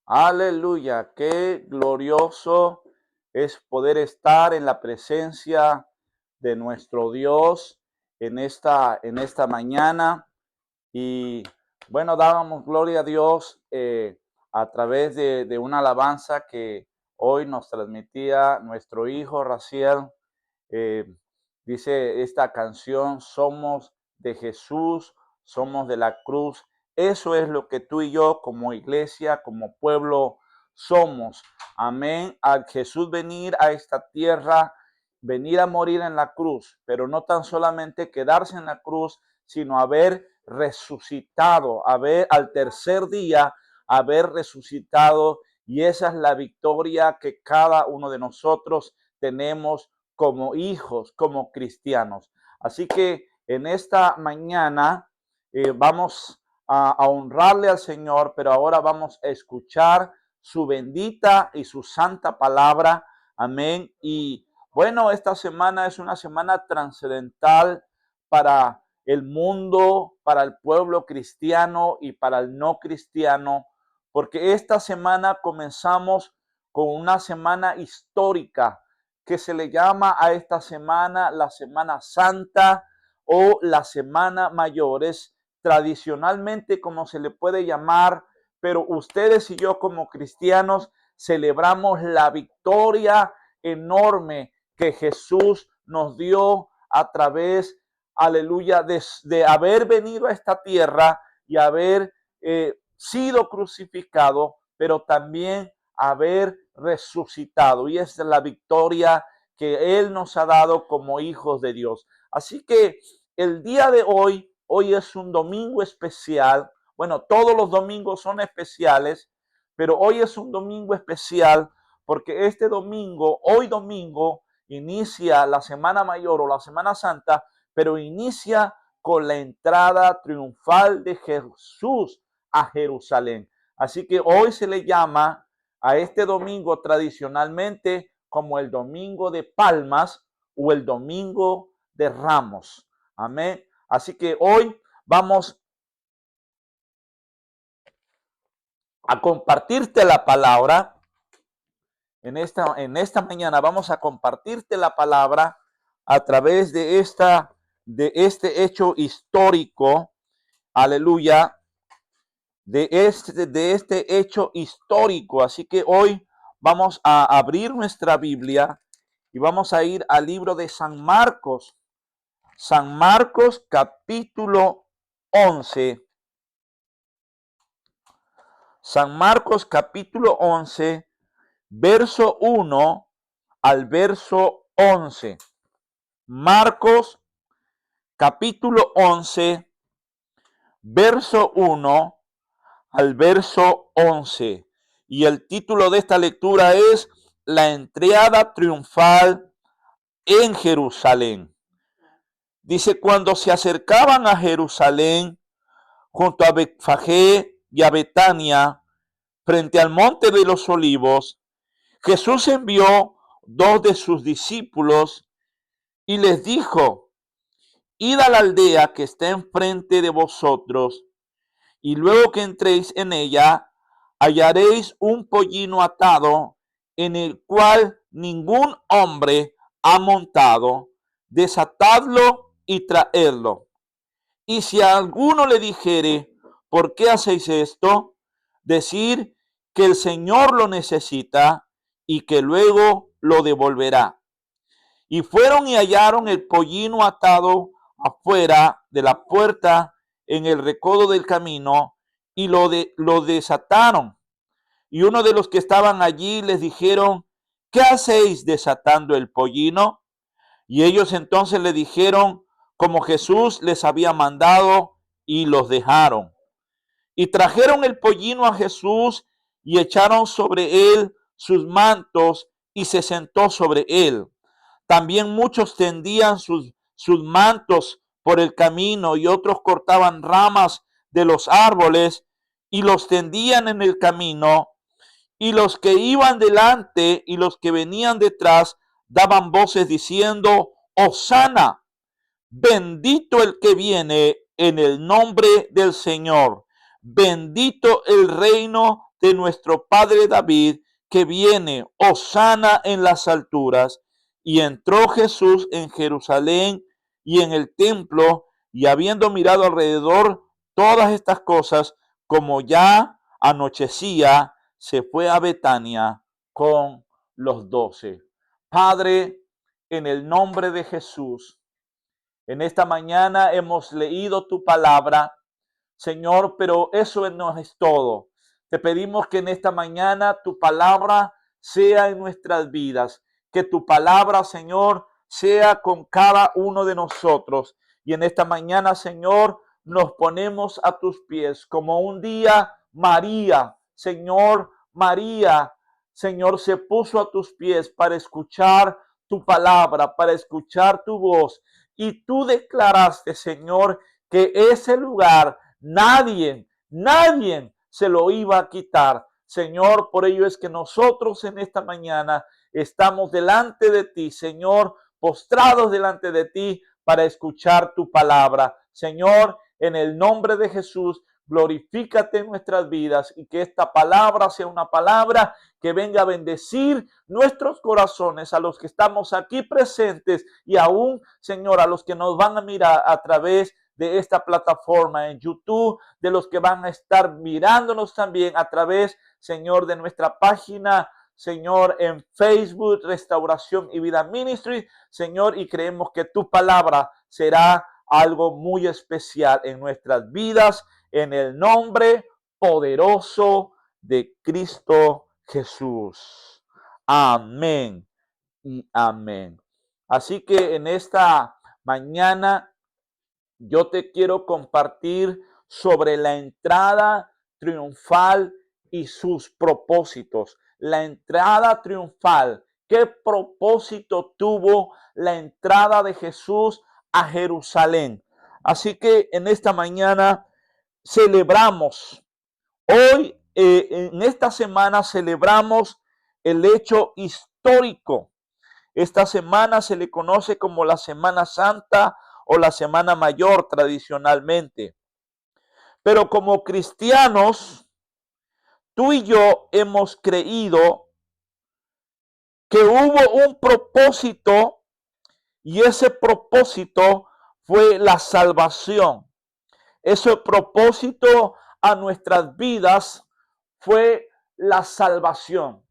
Aleluya, qué glorioso es poder estar en la presencia de nuestro Dios en esta mañana. Y bueno, dábamos gloria a Dios a través de una alabanza que hoy nos transmitía nuestro hijo Raciel. Eh, Dice esta canción: somos de Jesús, somos de la cruz. Eso es lo que tú y yo como iglesia, como pueblo somos. Amén. Al Jesús venir a esta tierra, venir a morir en la cruz, pero no tan solamente quedarse en la cruz, sino haber resucitado, haber al tercer día, haber resucitado. Y esa es la victoria que cada uno de nosotros tenemos como hijos, como cristianos. Así que en esta mañana vamos a honrarle al Señor, pero ahora vamos a escuchar su bendita y su santa palabra. Amén. Y bueno, esta semana es una semana trascendental para el mundo, para el pueblo cristiano y para el no cristiano, porque esta semana comenzamos con una semana histórica que se le llama a esta semana la Semana Santa o la Semana Mayor. Es tradicionalmente como se le puede llamar, pero ustedes y yo como cristianos celebramos la victoria enorme que Jesús nos dio a través, aleluya, de haber venido a esta tierra y haber sido crucificado, pero también haber resucitado. Y esa es la victoria que Él nos ha dado como hijos de Dios. Así que el día de hoy es un domingo especial. Bueno, todos los domingos son especiales, pero hoy es un domingo especial porque este domingo, hoy domingo, inicia la Semana Mayor o la Semana Santa, pero inicia con la entrada triunfal de Jesús a Jerusalén. Así que hoy se le llama a este domingo tradicionalmente como el Domingo de Palmas o el Domingo de Ramos. Amén. Así que hoy vamos a compartirte la palabra. En esta mañana vamos a compartirte la palabra a través de este hecho histórico. Aleluya. De este hecho histórico. Así que hoy vamos a abrir nuestra Biblia y vamos a ir al libro de San Marcos. San Marcos capítulo 11. San Marcos capítulo 11, verso 1 al verso 11. Marcos capítulo 11, verso 1 al verso 11. Y el título de esta lectura es La entrada triunfal en Jerusalén. Dice: cuando se acercaban a Jerusalén, junto a Betfagé y a Betania, frente al monte de los olivos, Jesús envió dos de sus discípulos y les dijo: id a la aldea que está enfrente de vosotros, y luego que entréis en ella, hallaréis un pollino atado, en el cual ningún hombre ha montado. Desatadlo y traedlo. Y si a alguno le dijere: ¿por qué hacéis esto?, decir que el Señor lo necesita y que luego lo devolverá. Y fueron y hallaron el pollino atado afuera de la puerta en el recodo del camino, y lo desataron. Y uno de los que estaban allí les dijeron: ¿qué hacéis desatando el pollino? Y ellos entonces le dijeron como Jesús les había mandado, y los dejaron. Y trajeron el pollino a Jesús y echaron sobre él sus mantos, y se sentó sobre él. También muchos tendían sus mantos por el camino, y otros cortaban ramas de los árboles y los tendían en el camino. Y los que iban delante y los que venían detrás daban voces diciendo: Hosana, bendito el que viene en el nombre del Señor, bendito el reino de nuestro padre David, que viene, hosana en las alturas. Y entró Jesús en Jerusalén y en el templo, y habiendo mirado alrededor todas estas cosas, como ya anochecía, se fue a Betania con los 12. Padre, en el nombre de Jesús, en esta mañana hemos leído tu palabra, Señor, pero eso no es todo. Te pedimos que en esta mañana tu palabra sea en nuestras vidas, que tu palabra, Señor, sea con cada uno de nosotros. Y en esta mañana, Señor, nos ponemos a tus pies como un día María, Señor, se puso a tus pies para escuchar tu palabra, para escuchar tu voz. Y tú declaraste, Señor, que ese lugar nadie se lo iba a quitar. Señor, por ello es que nosotros en esta mañana estamos delante de ti, Señor, postrados delante de ti para escuchar tu palabra. Señor, en el nombre de Jesús, glorifícate en nuestras vidas y que esta palabra sea una palabra que venga a bendecir nuestros corazones, a los que estamos aquí presentes y aún, Señor, a los que nos van a mirar a través de esta plataforma en YouTube, de los que van a estar mirándonos también a través, Señor, de nuestra página, Señor, en Facebook, Restauración y Vida Ministry, Señor, y creemos que tu palabra será algo muy especial en nuestras vidas, en el nombre poderoso de Cristo Jesús. Amén y amén. Así que en esta mañana yo te quiero compartir sobre la entrada triunfal y sus propósitos. La entrada triunfal. ¿Qué propósito tuvo la entrada de Jesús a Jerusalén? Así que en esta mañana celebramos, hoy en esta semana celebramos el hecho histórico. Esta semana se le conoce como la Semana Santa o la Semana Mayor tradicionalmente. Pero como cristianos, tú y yo hemos creído que hubo un propósito y ese propósito fue la salvación. Ese propósito a nuestras vidas fue la salvación.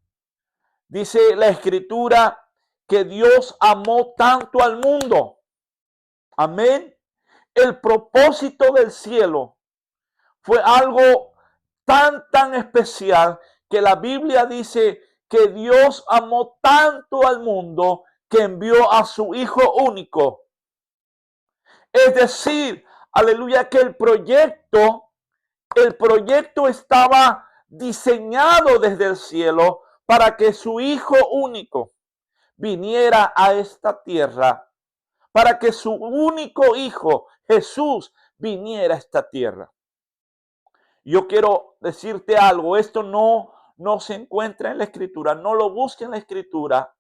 Dice la Escritura que Dios amó tanto al mundo. Amén. El propósito del cielo fue algo tan especial que la Biblia dice que Dios amó tanto al mundo que envió a su Hijo único. Es decir, aleluya, que el proyecto estaba diseñado desde el cielo para que su Hijo único viniera a esta tierra, para que su único Hijo, Jesús, viniera a esta tierra. Yo quiero decirte algo, esto no se encuentra en la Escritura, no lo busque en la Escritura,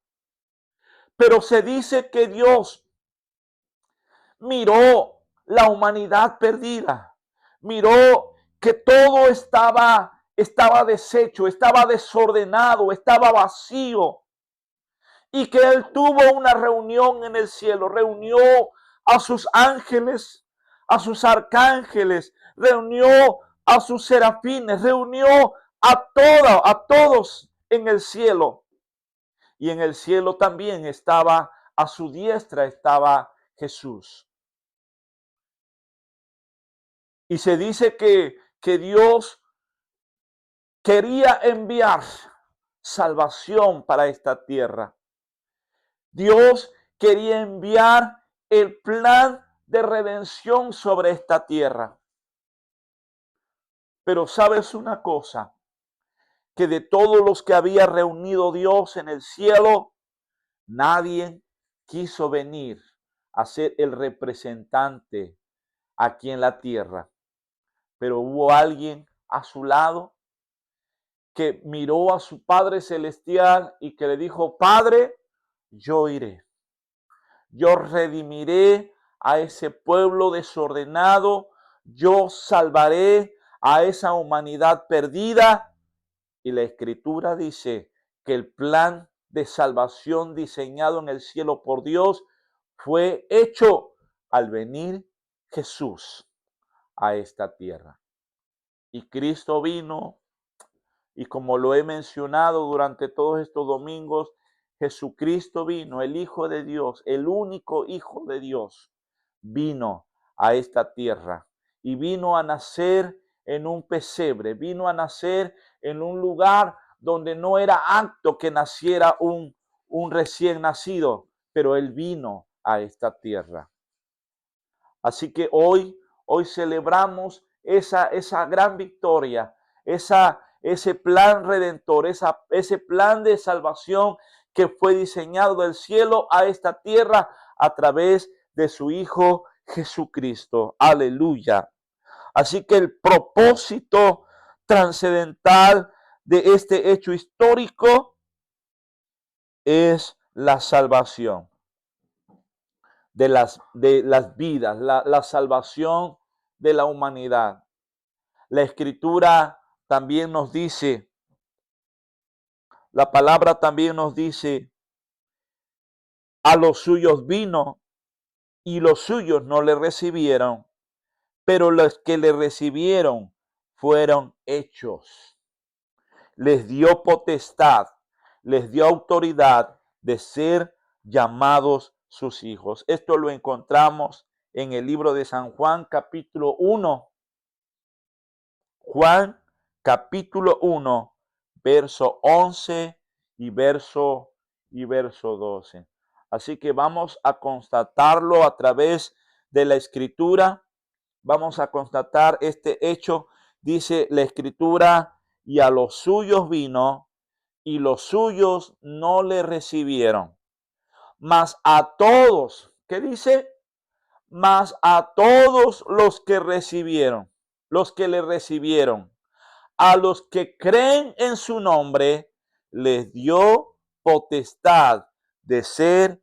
pero se dice que Dios miró la humanidad perdida, miró que todo estaba deshecho, estaba desordenado, estaba vacío, y que Él tuvo una reunión en el cielo, reunió a sus ángeles, a sus arcángeles, reunió a sus serafines, reunió a todos en el cielo. Y en el cielo también estaba, a su diestra estaba Jesús. Y se dice que Dios quería enviar salvación para esta tierra. Dios quería enviar el plan de redención sobre esta tierra. Pero sabes una cosa, que de todos los que había reunido Dios en el cielo, nadie quiso venir a ser el representante aquí en la tierra. Pero hubo alguien a su lado que miró a su Padre Celestial y que le dijo: Padre, yo iré. Yo redimiré a ese pueblo desordenado. Yo salvaré a esa humanidad perdida. Y la Escritura dice que el plan de salvación diseñado en el cielo por Dios fue hecho al venir Jesús a esta tierra. Y Cristo vino, y como lo he mencionado durante todos estos domingos, Jesucristo vino, el Hijo de Dios, el único Hijo de Dios, vino a esta tierra y vino a nacer en un pesebre, vino a nacer en un lugar donde no era apto que naciera un recién nacido, pero Él vino a esta tierra. Así que hoy celebramos esa gran victoria, ese plan redentor, ese plan de salvación que fue diseñado del cielo a esta tierra a través de su Hijo Jesucristo. Aleluya. Así que el propósito trascendental de este hecho histórico es la salvación de las vidas, la salvación de la humanidad. La Escritura también nos dice, la palabra también nos dice, a los suyos vino y los suyos no le recibieron, pero los que le recibieron fueron hechos. Les dio potestad, les dio autoridad de ser llamados sus hijos. Esto lo encontramos en el libro de San Juan, capítulo 1. Juan, capítulo 1, verso 11 y verso 12. Así que vamos a constatarlo a través de la Escritura. Vamos a constatar este hecho. Dice la Escritura, y a los suyos vino, y los suyos no le recibieron. Mas a todos, ¿qué dice? Mas a todos los que recibieron, los que le recibieron, a los que creen en su nombre, les dio potestad de ser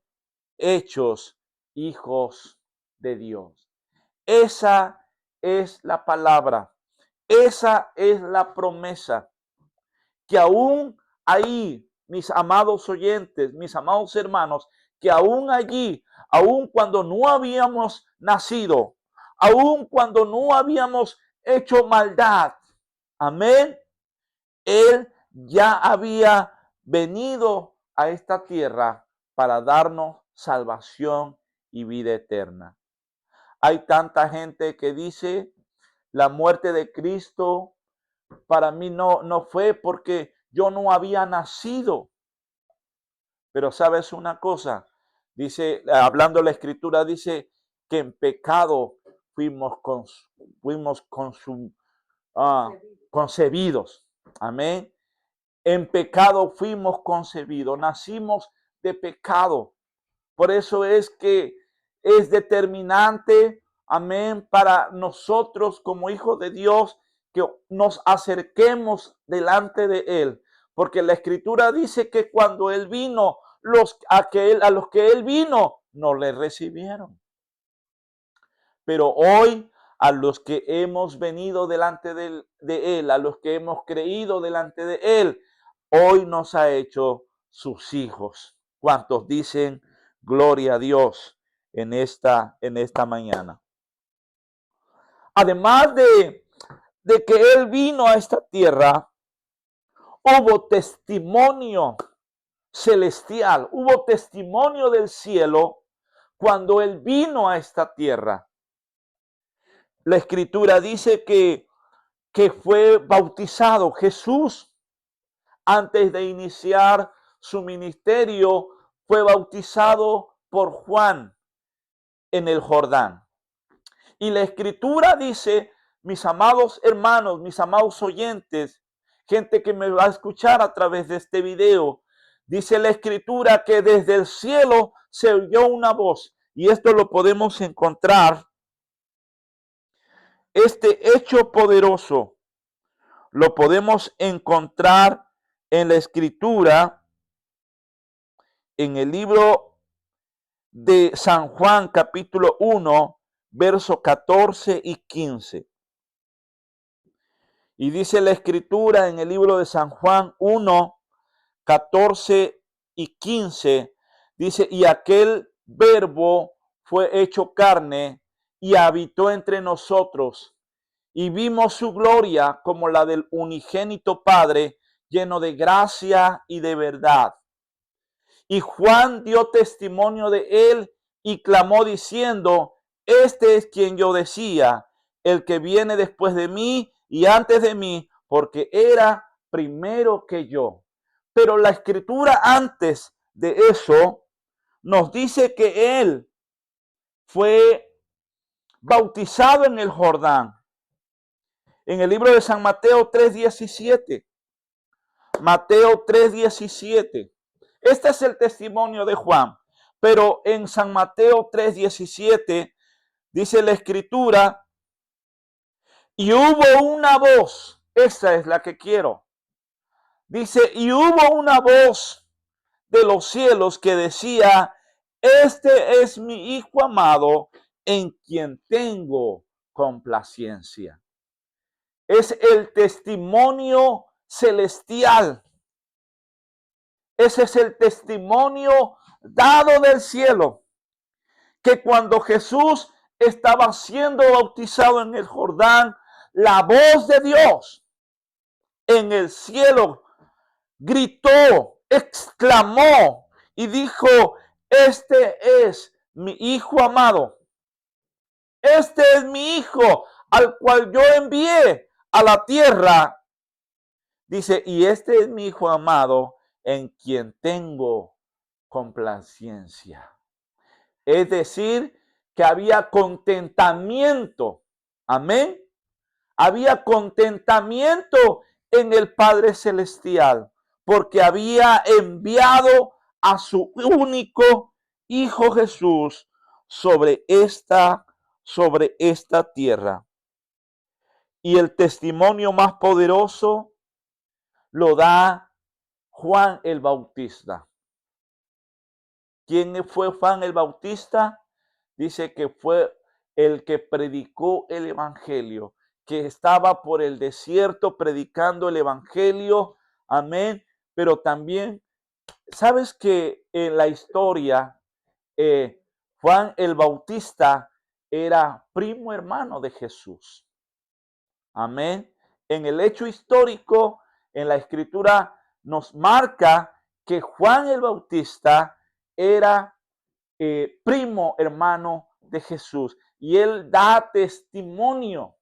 hechos hijos de Dios. Esa es la palabra, esa es la promesa, que aún ahí, mis amados oyentes, mis amados hermanos, que aún allí, aún cuando no habíamos nacido, aún cuando no habíamos hecho maldad, amén, Él ya había venido a esta tierra para darnos salvación y vida eterna. Hay tanta gente que dice, la muerte de Cristo para mí no fue porque yo no había nacido. Pero sabes una cosa, dice, hablando la Escritura, dice que en pecado fuimos concebidos. Amén. En pecado fuimos concebidos, nacimos de pecado. Por eso es que es determinante, amén, para nosotros como hijos de Dios que nos acerquemos delante de Él. Porque la Escritura dice que cuando Él vino, a los que Él vino, no le recibieron. Pero hoy, a los que hemos venido delante de Él, a los que hemos creído delante de Él, hoy nos ha hecho sus hijos. ¿Cuántos dicen gloria a Dios en esta mañana? Además de que Él vino a esta tierra, hubo testimonio celestial, hubo testimonio del cielo cuando Él vino a esta tierra. La Escritura dice que fue bautizado Jesús antes de iniciar su ministerio, fue bautizado por Juan en el Jordán. Y la Escritura dice, mis amados hermanos, mis amados oyentes, gente que me va a escuchar a través de este video, dice la Escritura que desde el cielo se oyó una voz. Y esto lo podemos encontrar, este hecho poderoso, lo podemos encontrar en la Escritura, en el libro de San Juan, capítulo 1, versos 14 y 15. Y dice la Escritura en el libro de San Juan 1, 14 y 15, dice, y aquel verbo fue hecho carne y habitó entre nosotros, y vimos su gloria como la del unigénito Padre, lleno de gracia y de verdad. Y Juan dio testimonio de él y clamó diciendo, este es quien yo decía, el que viene después de mí y antes de mí, porque era primero que yo. Pero la escritura antes de eso nos dice que él fue bautizado en el Jordán. En el libro de San Mateo 3:17. Mateo 3:17. Este es el testimonio de Juan. Pero en San Mateo 3:17 dice la escritura, y hubo una voz, esa es la que quiero. Dice, y hubo una voz de los cielos que decía, este es mi Hijo amado, en quien tengo complacencia. Es el testimonio celestial. Ese es el testimonio dado del cielo, que cuando Jesús estaba siendo bautizado en el Jordán, la voz de Dios en el cielo gritó, exclamó y dijo, este es mi Hijo amado. Este es mi Hijo al cual yo envié a la tierra. Dice, y este es mi Hijo amado en quien tengo complacencia. Es decir, que había contentamiento. Amén. Había contentamiento en el Padre Celestial, porque había enviado a su único Hijo Jesús sobre esta tierra. Y el testimonio más poderoso lo da Juan el Bautista. ¿Quién fue Juan el Bautista? Dice que fue el que predicó el evangelio, que estaba por el desierto predicando el evangelio. Amén. Pero también, ¿sabes que en la historia Juan el Bautista era primo hermano de Jesús? Amén. En el hecho histórico, en la escritura nos marca que Juan el Bautista era primo hermano de Jesús. Y él da testimonio.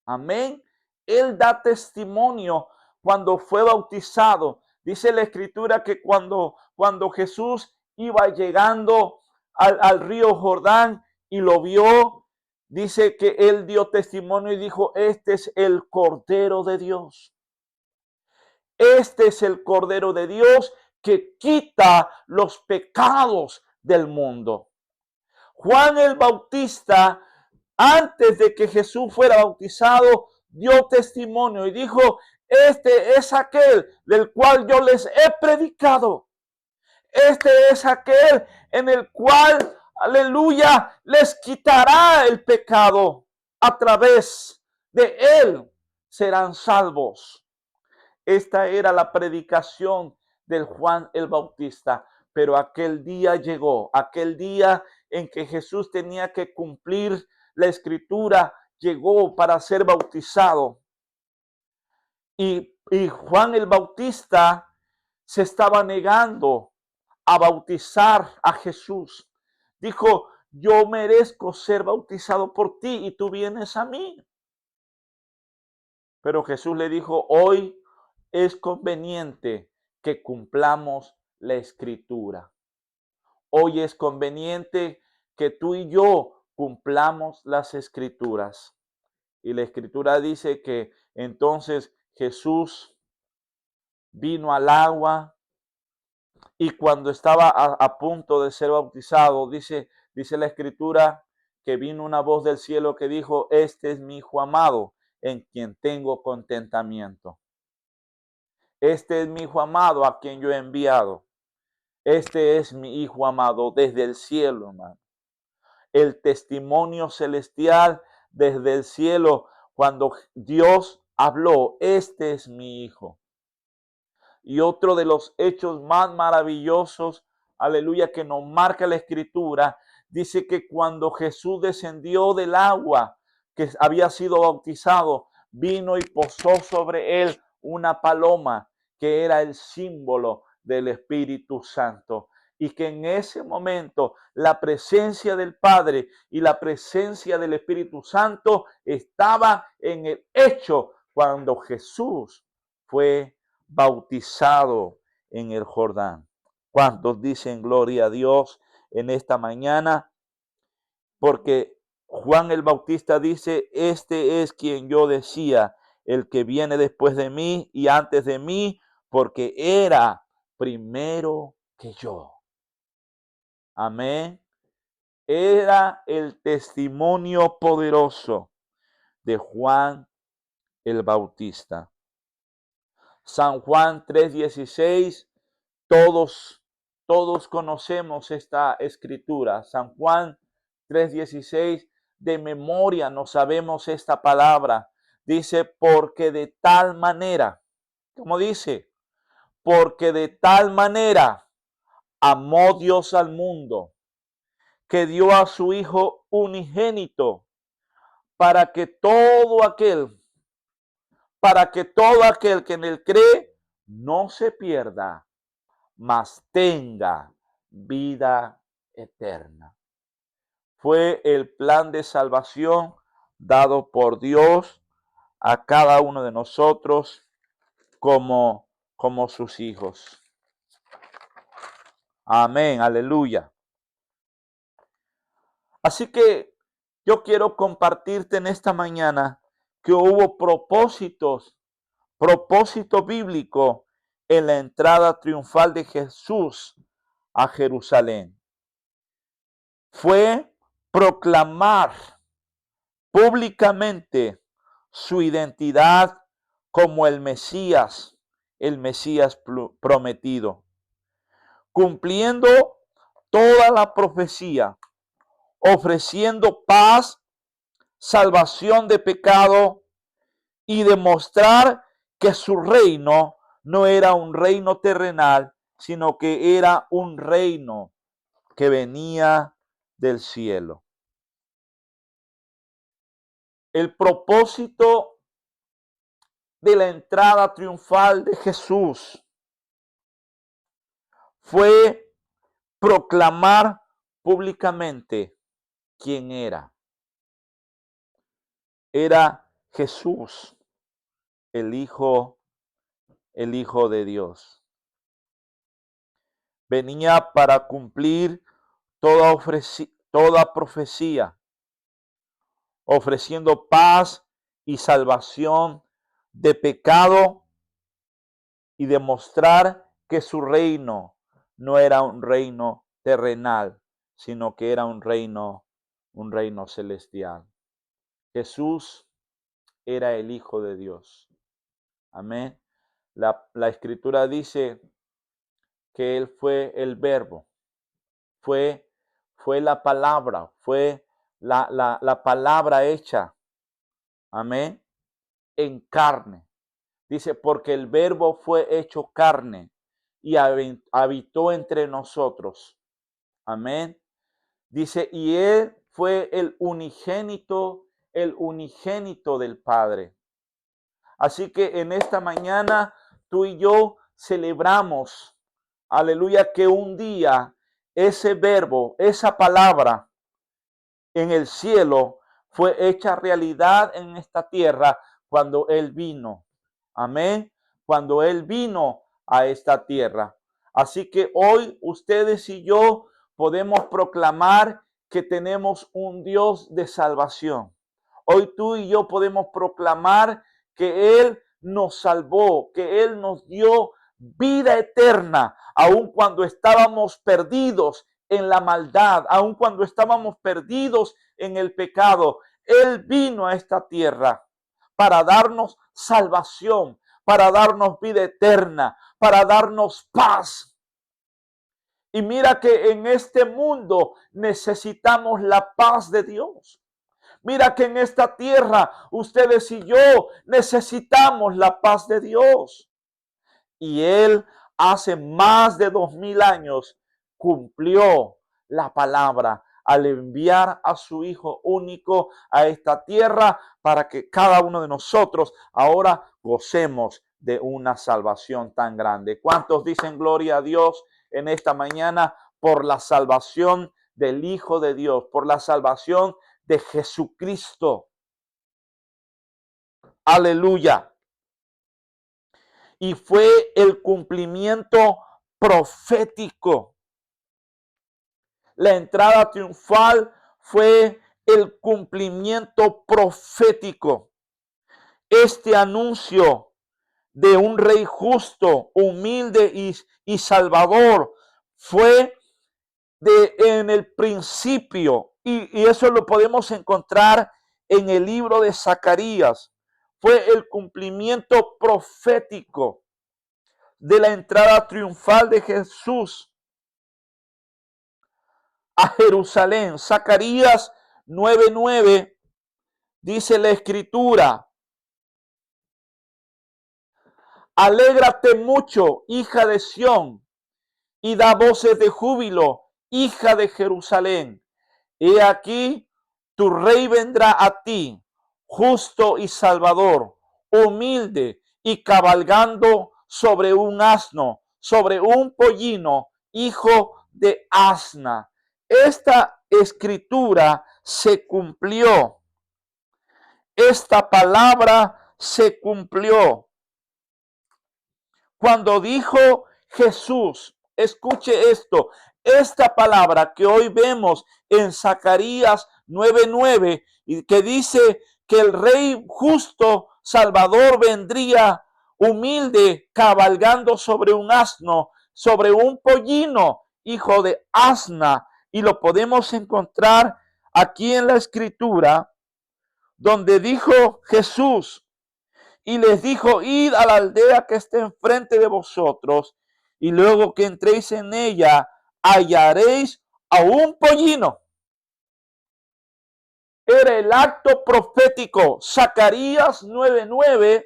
Amén. Él da testimonio cuando fue bautizado. Dice la escritura que cuando Jesús iba llegando al río Jordán y lo vio, dice que él dio testimonio y dijo, este es el Cordero de Dios. Este es el Cordero de Dios que quita los pecados del mundo. Juan el Bautista, antes de que Jesús fuera bautizado, dio testimonio y dijo, este es aquel del cual yo les he predicado. Este es aquel en el cual, aleluya, les quitará el pecado. A través de él serán salvos. Esta era la predicación del Juan el Bautista. Pero aquel día llegó, aquel día en que Jesús tenía que cumplir la escritura, llegó para ser bautizado. Y Juan el Bautista se estaba negando a bautizar a Jesús. Dijo, yo merezco ser bautizado por ti y tú vienes a mí. Pero Jesús le dijo, hoy es conveniente que cumplamos la escritura. Hoy es conveniente que tú y yo cumplamos las escrituras. Y la escritura dice que entonces Jesús vino al agua y cuando estaba a punto de ser bautizado, dice la escritura que vino una voz del cielo que dijo, este es mi Hijo amado en quien tengo contentamiento. Este es mi Hijo amado a quien yo he enviado. Este es mi Hijo amado desde el cielo, hermano. El testimonio celestial desde el cielo, cuando Dios habló, este es mi hijo. Y otro de los hechos más maravillosos, aleluya, que nos marca la Escritura, dice que cuando Jesús descendió del agua, que había sido bautizado, vino y posó sobre él una paloma, que era el símbolo del Espíritu Santo. Y que en ese momento la presencia del Padre y la presencia del Espíritu Santo estaba en el hecho cuando Jesús fue bautizado en el Jordán. ¿Cuántos dicen gloria a Dios en esta mañana? Porque Juan el Bautista dice, este es quien yo decía, el que viene después de mí y antes de mí, porque era primero que yo. Amén. Era el testimonio poderoso de Juan el Bautista. San Juan 3:16, todos conocemos esta escritura. San Juan 3:16, de memoria no sabemos esta palabra. Dice, porque de tal manera, ¿cómo dice? Porque de tal manera amó Dios al mundo, que dio a su Hijo unigénito, para que todo aquel que en él cree no se pierda, mas tenga vida eterna. Fue el plan de salvación dado por Dios a cada uno de nosotros como sus hijos. Amén, aleluya. Así que yo quiero compartirte en esta mañana que hubo propósito bíblico en la entrada triunfal de Jesús a Jerusalén. Fue proclamar públicamente su identidad como el Mesías prometido, cumpliendo toda la profecía, ofreciendo paz, salvación de pecado y demostrar que su reino no era un reino terrenal, sino que era un reino que venía del cielo. El propósito de la entrada triunfal de Jesús fue proclamar públicamente quién era. Era Jesús, el Hijo de Dios. Venía para cumplir toda profecía, ofreciendo paz y salvación de pecado y demostrar que su reino no era un reino terrenal, sino que era un reino celestial. Jesús era el Hijo de Dios. Amén. La Escritura dice que Él fue el Verbo, fue la palabra, fue la palabra hecha. Amén. En carne. Dice, porque el Verbo fue hecho carne y habitó entre nosotros. Amén. Dice, y Él fue el unigénito del Padre. Así que en esta mañana tú y yo celebramos, aleluya, que un día ese verbo, esa palabra en el cielo fue hecha realidad en esta tierra cuando Él vino. Amén. Cuando Él vino a esta tierra. Así que hoy ustedes y yo podemos proclamar que tenemos un Dios de salvación. Hoy tú y yo podemos proclamar que Él nos salvó, que Él nos dio vida eterna, aun cuando estábamos perdidos en la maldad, aun cuando estábamos perdidos en el pecado. Él vino a esta tierra para darnos salvación, para darnos vida eterna, para darnos paz. Y mira que en este mundo necesitamos la paz de Dios. Mira que en esta tierra ustedes y yo necesitamos la paz de Dios. Y Él hace más de 2000 años cumplió la palabra al enviar a su Hijo único a esta tierra para que cada uno de nosotros ahora gocemos de una salvación tan grande. ¿Cuántos dicen gloria a Dios en esta mañana por la salvación del Hijo de Dios, por la salvación de Jesucristo? Aleluya. Y fue el cumplimiento profético. La entrada triunfal fue el cumplimiento profético. Este anuncio de un rey justo, humilde y salvador fue en el principio, y eso lo podemos encontrar en el libro de Zacarías. Fue el cumplimiento profético de la entrada triunfal de Jesús a Jerusalén. Zacarías 9:9 dice la escritura: alégrate mucho, hija de Sión, y da voces de júbilo, hija de Jerusalén. He aquí, tu rey vendrá a ti, justo y salvador, humilde y cabalgando sobre un asno, sobre un pollino, hijo de asna. Esta escritura se cumplió. Esta palabra se cumplió cuando dijo Jesús. Escuche esto, esta palabra que hoy vemos en Zacarías 9:9 y que dice que el rey justo Salvador vendría humilde, cabalgando sobre un asno, sobre un pollino, hijo de asna, y lo podemos encontrar aquí en la escritura, donde dijo Jesús: y les dijo: id a la aldea que está enfrente de vosotros, y luego que entréis en ella, hallaréis a un pollino. Era el acto profético, Zacarías 9:9,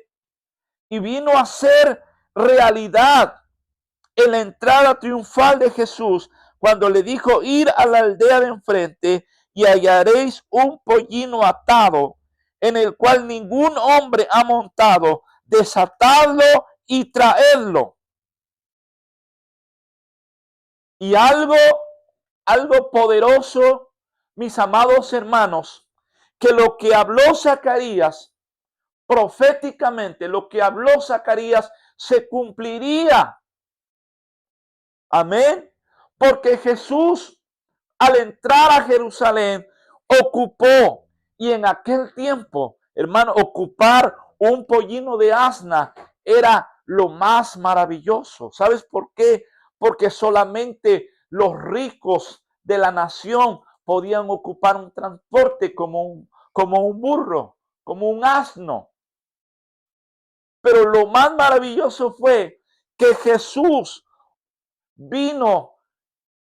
y vino a ser realidad en la entrada triunfal de Jesús, cuando le dijo: ir a la aldea de enfrente y hallaréis un pollino atado, en el cual ningún hombre ha montado, desatadlo y traedlo. Y algo poderoso, mis amados hermanos, que lo que habló Zacarías proféticamente, lo que habló Zacarías se cumpliría. Amén. Porque Jesús, al entrar a Jerusalén, ocupó, y en aquel tiempo, hermano, ocupar un pollino de asna era lo más maravilloso. ¿Sabes por qué? Porque solamente los ricos de la nación podían ocupar un transporte como un burro, como un asno. Pero lo más maravilloso fue que Jesús vino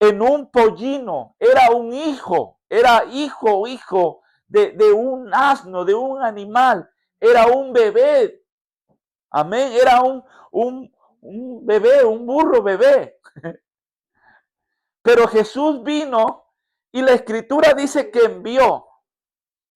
en un pollino, era un hijo, era hijo de un asno, de un animal, era un bebé, amén, era un bebé, un burro bebé. Pero Jesús vino y la escritura dice que envió,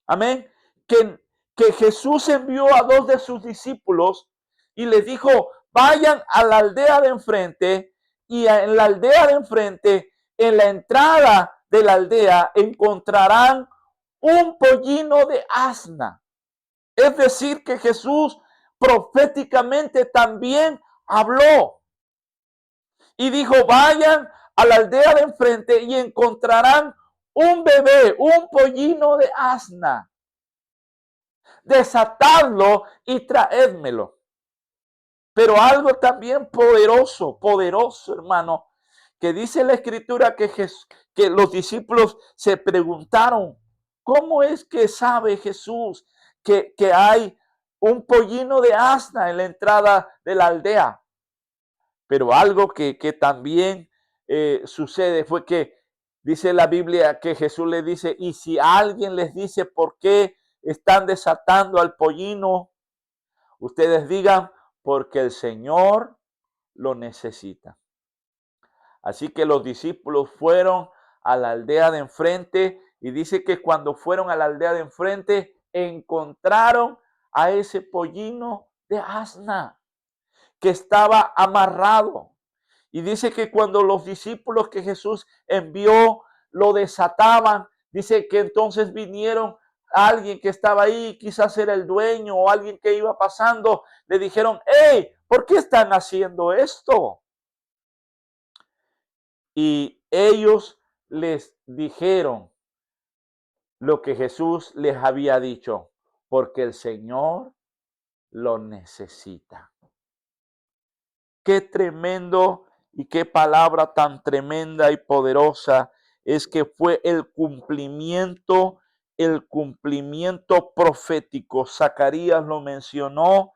amén, que Jesús envió a 2 de sus discípulos y les dijo: vayan a la aldea de enfrente, y en la aldea de enfrente, en la entrada de la aldea, encontrarán un pollino de asna. Es decir, que Jesús proféticamente también habló y dijo: vayan a la aldea de enfrente y encontrarán un bebé, un pollino de asna. Desatadlo y traédmelo. Pero algo también poderoso, poderoso, hermano, que dice la escritura que los discípulos se preguntaron: ¿cómo es que sabe Jesús que hay un pollino de asna en la entrada de la aldea? Pero algo que también sucede fue que Dice la Biblia que Jesús le dice, y si alguien les dice por qué están desatando al pollino, ustedes digan, porque el Señor lo necesita. Así que los discípulos fueron a la aldea de enfrente y dice que cuando fueron a la aldea de enfrente encontraron a ese pollino de asna que estaba amarrado. Y dice que cuando los discípulos que Jesús envió lo desataban, dice que entonces vinieron alguien que estaba ahí, quizás era el dueño o alguien que iba pasando, le dijeron, hey, ¿por qué están haciendo esto? Y ellos les dijeron lo que Jesús les había dicho, porque el Señor lo necesita. Qué tremendo y qué palabra tan tremenda y poderosa es que fue el cumplimiento profético. Zacarías lo mencionó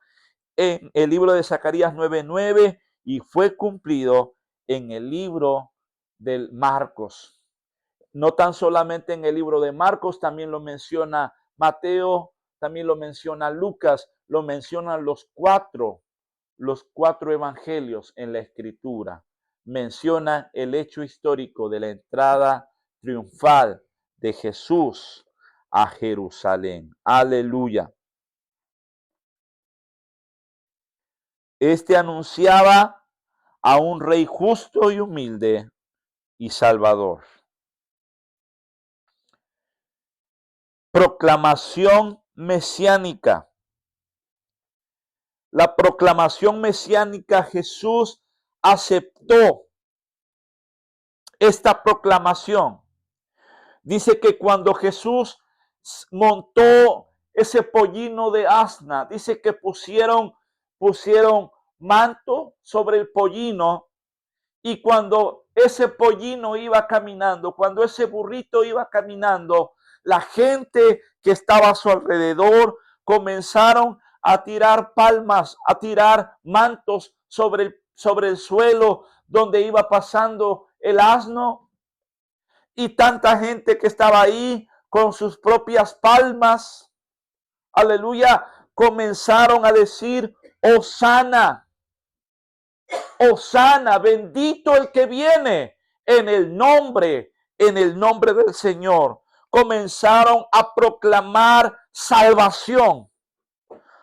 en el libro de Zacarías 9:9 y fue cumplido en el libro de Marcos. No tan solamente en el libro de Marcos, también lo menciona Mateo, también lo menciona Lucas, lo mencionan los cuatro evangelios en la escritura. Menciona el hecho histórico de la entrada triunfal de Jesús a Jerusalén. Aleluya. Este anunciaba a un rey justo y humilde y salvador. Proclamación mesiánica. La proclamación mesiánica, Jesús aceptó esta proclamación. Dice que cuando Jesús montó ese pollino de asna, dice que pusieron manto sobre el pollino, y cuando ese pollino iba caminando, cuando ese burrito iba caminando, la gente que estaba a su alrededor comenzaron a tirar palmas, a tirar mantos sobre el suelo donde iba pasando el asno. Y tanta gente que estaba ahí con sus propias palmas, aleluya, comenzaron a decir, Hosana, Hosana, bendito el que viene en el nombre del Señor. Comenzaron a proclamar salvación.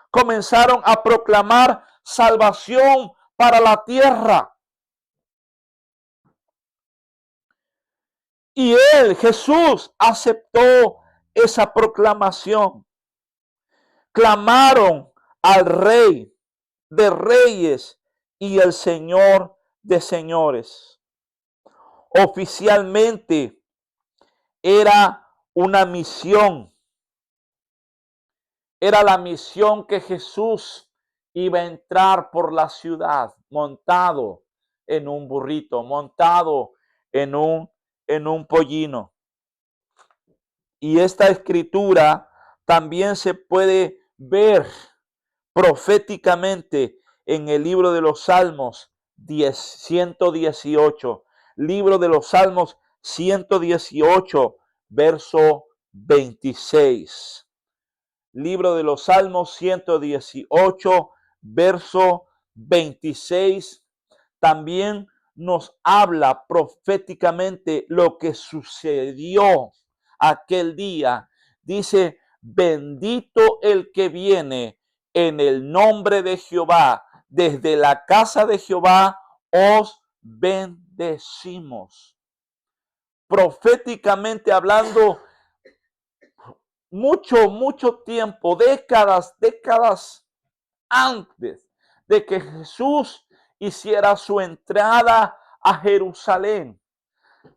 Comenzaron a proclamar salvación para la tierra. Y él, Jesús, aceptó esa proclamación. Clamaron al Rey de Reyes y el Señor de Señores. Oficialmente era una misión. Era la misión que Jesús iba a entrar por la ciudad montado en un burrito, montado en un pollino. Y esta escritura también se puede ver proféticamente en el libro de los Salmos 118. Libro de los Salmos 118, verso 26. Libro de los Salmos 118, verso 26. También nos habla proféticamente lo que sucedió aquel día. Dice, bendito el que viene en el nombre de Jehová. Desde la casa de Jehová os bendecimos. Proféticamente hablando, mucho tiempo, décadas antes de que Jesús hiciera su entrada a Jerusalén.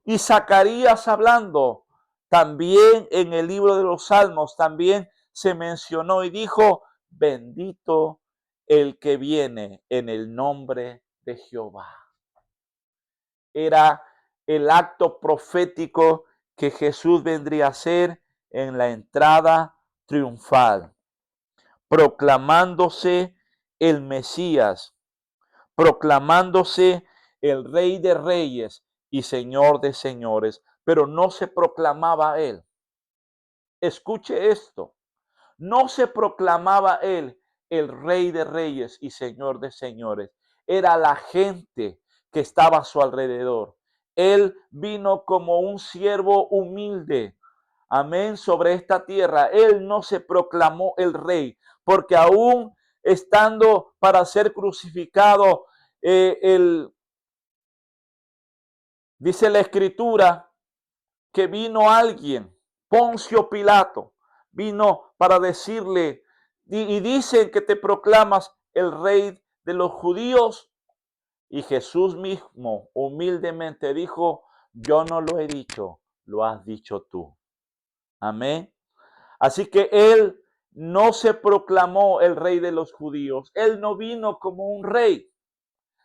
Y Zacarías hablando, también en el libro de los Salmos, también se mencionó y dijo, bendito el que viene en el nombre de Jehová. Era el acto profético que Jesús vendría a hacer en la entrada triunfal, proclamándose el Mesías, proclamándose el Rey de Reyes y Señor de Señores. pero no se proclamaba él. Escuche esto, no se proclamaba él el Rey de Reyes y Señor de Señores. Era la gente que estaba a su alrededor. Él vino como un siervo humilde, amén, sobre esta tierra. Él no se proclamó el Rey, porque aún estando para ser crucificado, dice la Escritura que vino alguien, Poncio Pilato, vino para decirle, y dicen que te proclamas el Rey de los judíos. Y Jesús mismo humildemente dijo, yo no lo he dicho, lo has dicho tú. Amén. Así que él no se proclamó el Rey de los judíos. Él no vino como un rey,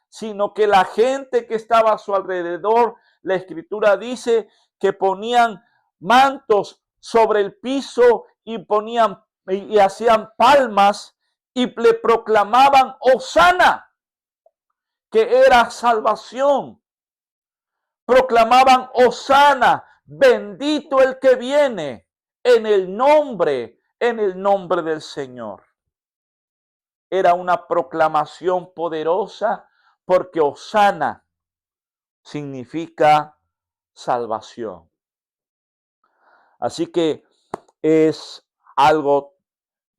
sino que la gente que estaba a su alrededor, la Escritura dice que ponían mantos sobre el piso y ponían y hacían palmas y le proclamaban Hosana, que era salvación. Proclamaban Hosana, bendito el que viene en el nombre del Señor. Era una proclamación poderosa porque Hosana significa salvación. Así que es algo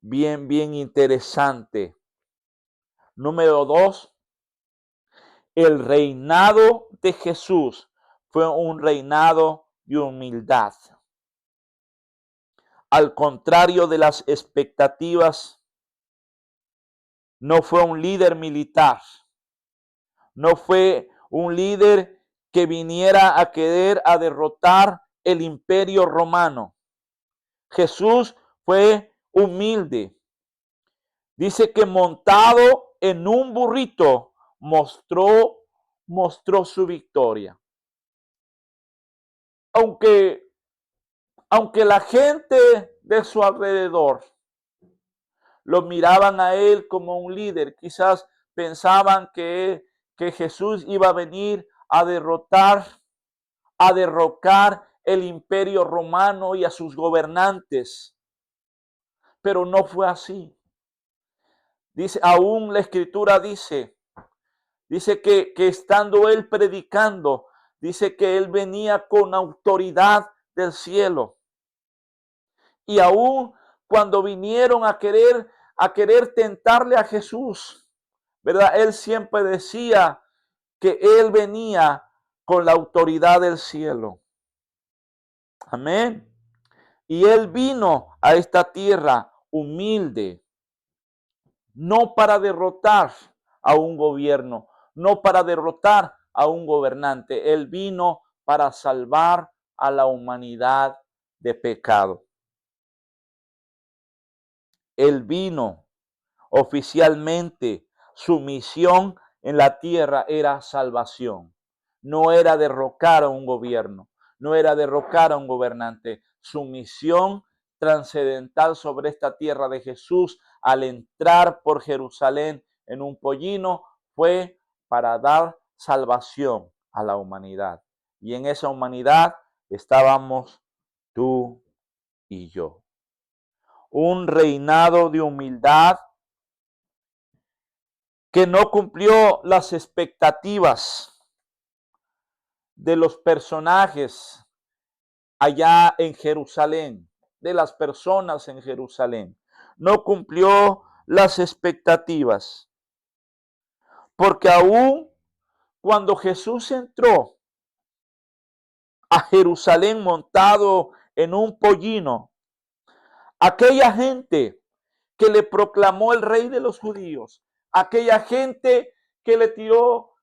bien interesante. Número 2, el reinado de Jesús fue un reinado de humildad. Al contrario de las expectativas, no fue un líder militar, no fue un líder que viniera a querer a derrotar el imperio romano. Jesús fue humilde. Dice que montado en un burrito mostró su victoria. Aunque la gente de su alrededor lo miraban a él como un líder, quizás pensaban que Jesús iba a venir a derrocar el imperio romano y a sus gobernantes. Pero no fue así. Dice, aún la Escritura dice que estando él predicando, dice que él venía con autoridad del cielo. Y aún cuando vinieron a querer tentarle a Jesús, ¿verdad? Él siempre decía que él venía con la autoridad del cielo. Amén. Y él vino a esta tierra humilde, no para derrotar a un gobierno, no para derrotar a un gobernante. Él vino para salvar a la humanidad de pecado. Él vino oficialmente. Su misión en la tierra era salvación. No era derrocar a un gobierno, no era derrocar a un gobernante. Su misión trascendental sobre esta tierra de Jesús al entrar por Jerusalén en un pollino fue para dar salvación a la humanidad. Y en esa humanidad estábamos tú y yo. Un reinado de humildad que no cumplió las expectativas de los personajes allá en Jerusalén, de las personas en Jerusalén. No cumplió las expectativas. Porque aún cuando Jesús entró a Jerusalén montado en un pollino, aquella gente que le proclamó el rey de los judíos, aquella gente que le tiró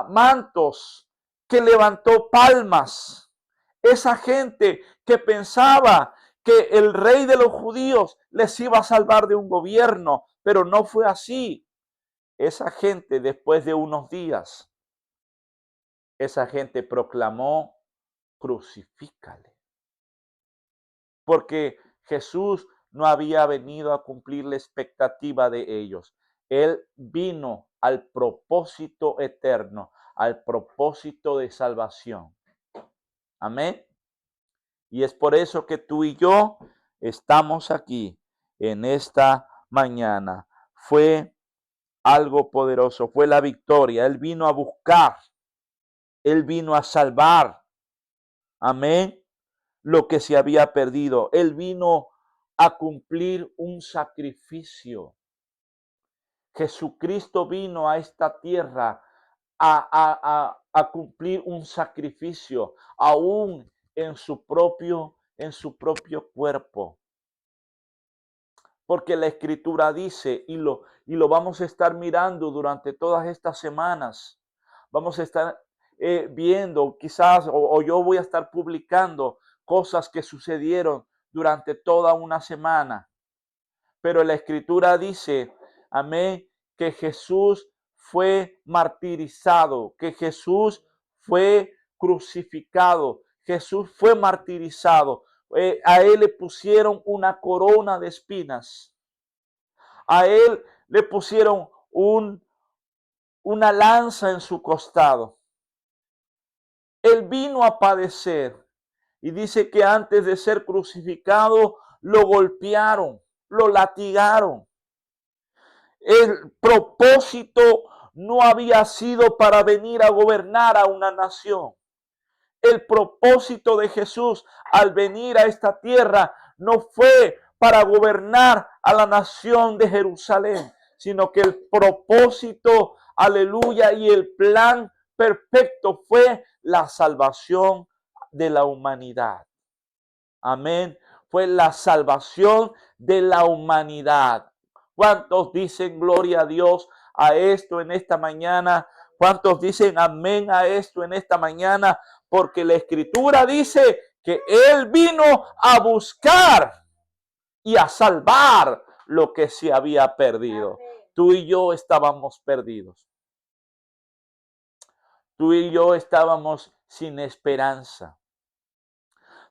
mantos, que levantó palmas, esa gente que pensaba que el rey de los judíos les iba a salvar de un gobierno, pero no fue así. Esa gente, después de unos días, esa gente proclamó, crucifícale. Porque Jesús no había venido a cumplir la expectativa de ellos. Él vino al propósito eterno, al propósito de salvación. Amén. Y es por eso que tú y yo estamos aquí en esta mañana. Fue algo poderoso, fue la victoria. Él vino a buscar, Él vino a salvar. Amén. Lo que se había perdido. Él vino a cumplir un sacrificio. Jesucristo vino a esta tierra a cumplir un sacrificio, aún en su propio cuerpo. Porque la Escritura dice, y lo vamos a estar mirando durante todas estas semanas, vamos a estar viendo quizás, o yo voy a estar publicando cosas que sucedieron durante toda una semana. Pero la Escritura dice, amén, que Jesús fue martirizado, que Jesús fue crucificado, Jesús fue martirizado. A él le pusieron una corona de espinas. A él le pusieron una lanza en su costado. Él vino a padecer. Y dice que antes de ser crucificado, lo golpearon, lo latigaron. El propósito no había sido para venir a gobernar a una nación. El propósito de Jesús al venir a esta tierra no fue para gobernar a la nación de Jerusalén, sino que el propósito, aleluya, y el plan perfecto fue la salvación de la humanidad. Amén. Fue la salvación de la humanidad. ¿Cuántos dicen gloria a Dios a esto en esta mañana? ¿Cuántos dicen amén a esto en esta mañana? Porque la Escritura dice que Él vino a buscar y a salvar lo que se había perdido. Tú y yo estábamos perdidos. Tú y yo estábamos sin esperanza.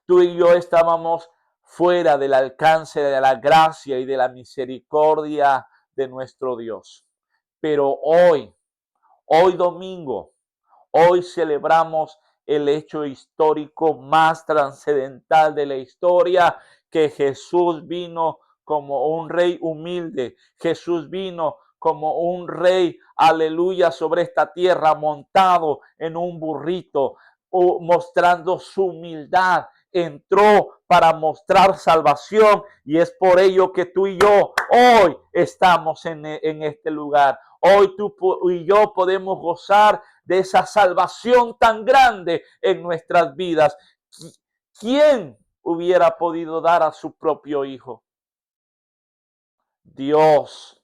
Tú y yo estábamos fuera del alcance de la gracia y de la misericordia de nuestro Dios. Pero hoy domingo, hoy celebramos el hecho histórico más trascendental de la historia, que Jesús vino como un rey humilde. Jesús vino como un rey, aleluya, sobre esta tierra montado en un burrito, mostrando su humildad. Entró para mostrar salvación, y es por ello que tú y yo hoy estamos en este lugar. Hoy tú y yo podemos gozar de esa salvación tan grande en nuestras vidas. ¿Quién hubiera podido dar a su propio hijo? Dios.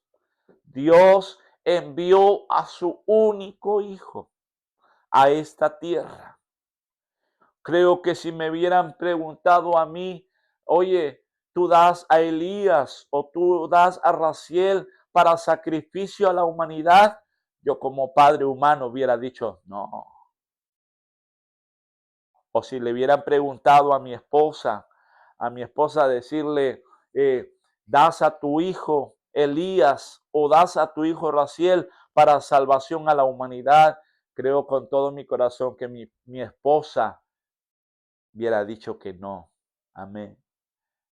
Dios envió a su único hijo a esta tierra. Creo que si me hubieran preguntado a mí, oye, tú das a Elías o tú das a Raziel para sacrificio a la humanidad, yo como padre humano hubiera dicho no. O si le hubieran preguntado a mi esposa decirle, das a tu hijo Elías o das a tu hijo Raziel para salvación a la humanidad, creo con todo mi corazón que mi esposa hubiera dicho que no. Amén.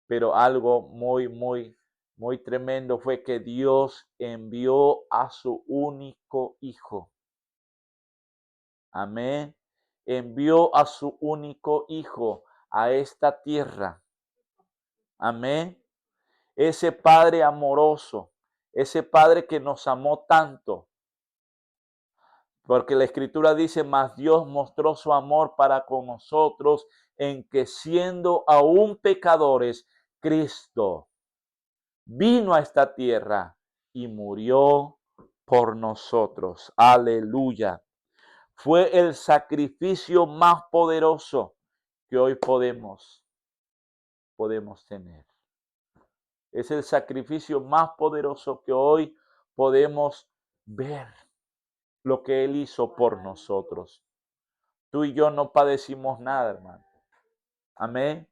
Pero algo muy tremendo fue que Dios envió a su único hijo. Amén. Envió a su único hijo a esta tierra. Amén. Ese Padre amoroso, ese Padre que nos amó tanto. Porque la Escritura dice, mas Dios mostró su amor para con nosotros en que siendo aún pecadores, Cristo vino a esta tierra y murió por nosotros. Aleluya. Fue el sacrificio más poderoso que hoy podemos tener. Es el sacrificio más poderoso que hoy podemos ver, lo que Él hizo por nosotros. Tú y yo no padecimos nada, hermano. Amén.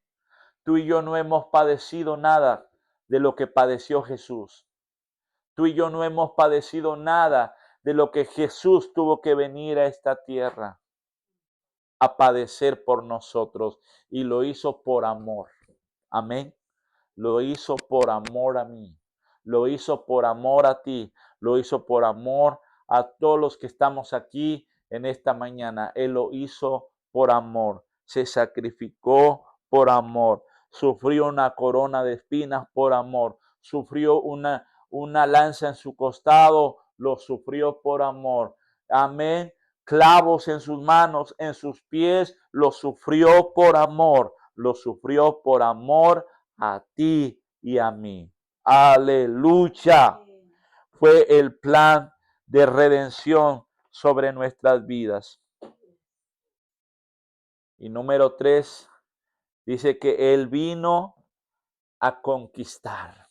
Tú y yo no hemos padecido nada de lo que padeció Jesús. Tú y yo no hemos padecido nada de lo que Jesús tuvo que venir a esta tierra. a padecer por nosotros y lo hizo por amor. Amén. Lo hizo por amor a mí. Lo hizo por amor a ti. Lo hizo por amor a todos los que estamos aquí en esta mañana. Él lo hizo por amor. Se sacrificó por amor. Sufrió una corona de espinas por amor. Sufrió una lanza en su costado. Lo sufrió por amor. Amén. Clavos en sus manos, en sus pies. Lo sufrió por amor. Lo sufrió por amor a ti y a mí. Aleluya. Fue el plan de redención sobre nuestras vidas. Y número 3, dice que Él vino a conquistar.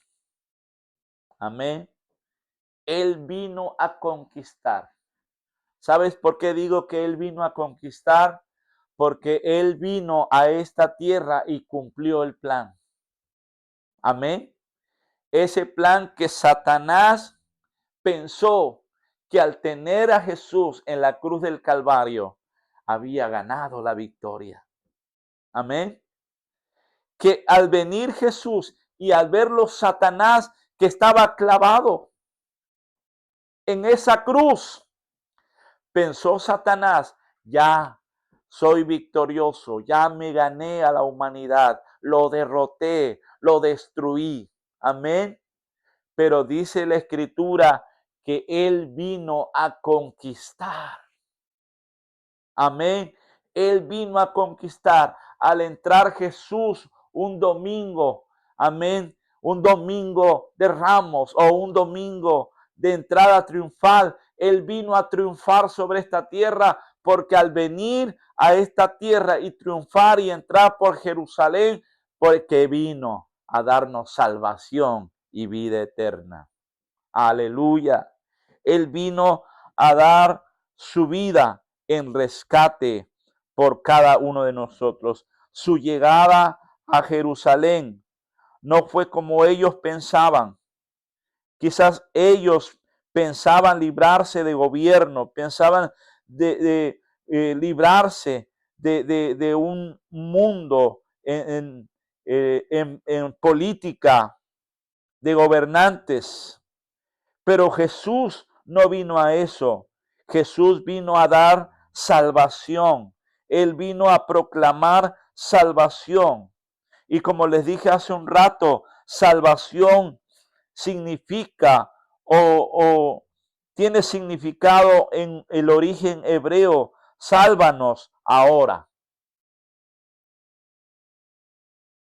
Amén. Él vino a conquistar. ¿Sabes por qué digo que Él vino a conquistar? Porque Él vino a esta tierra y cumplió el plan. Amén. Ese plan que Satanás pensó que al tener a Jesús en la cruz del Calvario, había ganado la victoria. Amén. Que al venir Jesús y al verlo Satanás que estaba clavado en esa cruz, pensó Satanás, ya soy victorioso, ya me gané a la humanidad, lo derroté, lo destruí. Amén. Pero dice la Escritura que Él vino a conquistar. Amén. Él vino a conquistar. Al entrar Jesús un domingo, amén, un domingo de Ramos o un domingo de entrada triunfal, Él vino a triunfar sobre esta tierra, porque al venir a esta tierra y triunfar y entrar por Jerusalén, porque vino a darnos salvación y vida eterna. Aleluya. Él vino a dar su vida en rescate por cada uno de nosotros. Su llegada a Jerusalén no fue como ellos pensaban. Quizás ellos pensaban librarse de gobierno, pensaban librarse de un mundo en política, de gobernantes. Pero Jesús no vino a eso. Jesús vino a dar salvación. Él vino a proclamar salvación. Y como les dije hace un rato, salvación significa o tiene significado en el origen hebreo. Sálvanos ahora.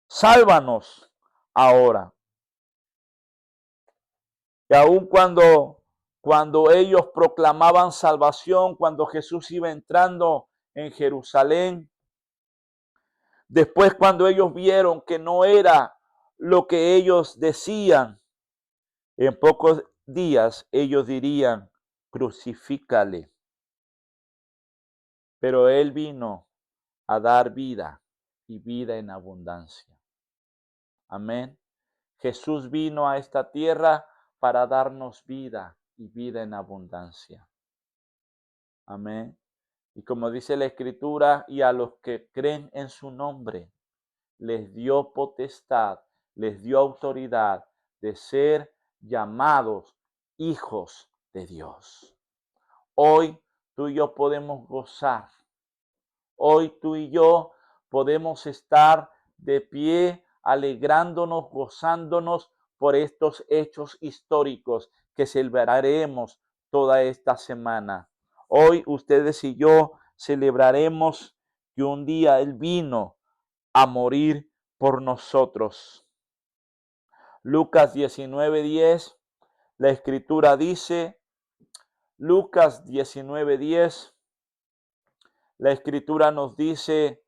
Sálvanos ahora. Y aun cuando ellos proclamaban salvación, cuando Jesús iba entrando en Jerusalén, después cuando ellos vieron que no era lo que ellos decían, en pocos días ellos dirían, crucifícale. Pero Él vino a dar vida y vida en abundancia. Amén. Jesús vino a esta tierra para darnos vida y vida en abundancia. Amén. Y como dice la Escritura, y a los que creen en su nombre, les dio potestad, les dio autoridad de ser llamados hijos de Dios. Hoy tú y yo podemos gozar. Hoy tú y yo podemos estar de pie, alegrándonos, gozándonos por estos hechos históricos que celebraremos toda esta semana. Hoy ustedes y yo celebraremos que un día Él vino a morir por nosotros. Lucas 19:10, la Escritura dice, Lucas 19:10, la Escritura nos dice,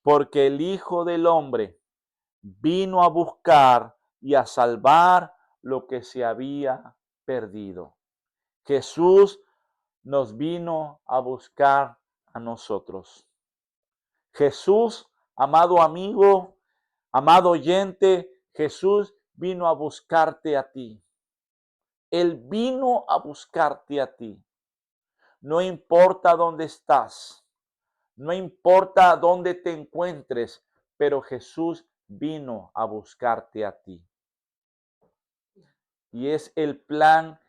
porque el Hijo del Hombre vino a buscar y a salvar lo que se había perdido. Jesús nos vino a buscar a nosotros. Jesús, amado amigo, amado oyente, Jesús vino a buscarte a ti. Él vino a buscarte a ti. No importa dónde estás. No importa dónde te encuentres, pero Jesús vino a buscarte a ti. Y es el plan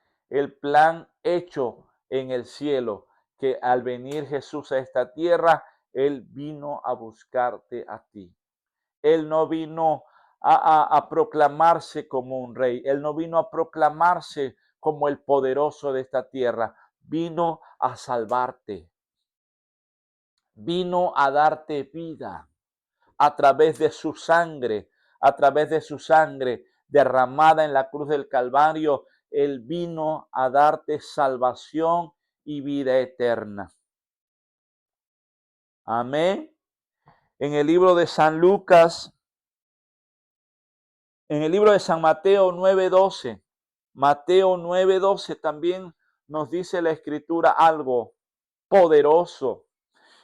hecho en el cielo, que al venir Jesús a esta tierra, Él vino a buscarte a ti. Él no vino a proclamarse como un rey. Él no vino a proclamarse como el poderoso de esta tierra. Vino a salvarte. Vino a darte vida a través de su sangre, derramada en la cruz del Calvario. Él vino a darte salvación y vida eterna. Amén. En el libro de San Lucas, en el libro de San Mateo 9:12, Mateo 9:12 también nos dice la Escritura algo poderoso.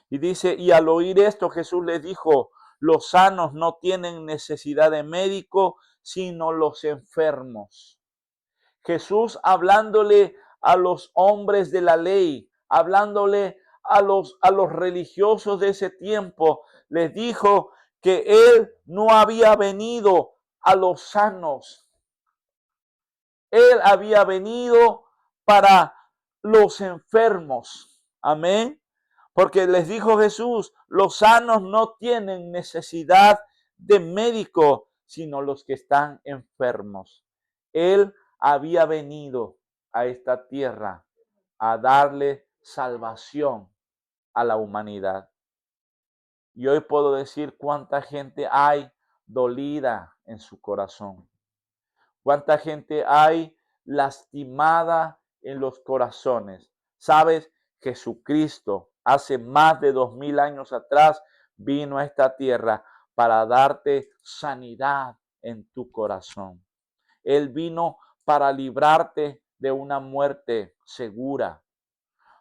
Y dice, y al oír esto Jesús les dijo, los sanos no tienen necesidad de médico, sino los enfermos. Jesús hablándole a los hombres de la ley, hablándole a los religiosos de ese tiempo, les dijo que Él no había venido a los sanos. Él había venido para los enfermos. Amén. Porque les dijo Jesús, los sanos no tienen necesidad de médico, sino los que están enfermos. Él había venido a esta tierra a darle salvación a la humanidad. Y hoy puedo decir cuánta gente hay dolida en su corazón. Cuánta gente hay lastimada en los corazones. ¿Sabes? Jesucristo hace más de 2000 años atrás vino a esta tierra para darte sanidad en tu corazón. Él vino para librarte de una muerte segura.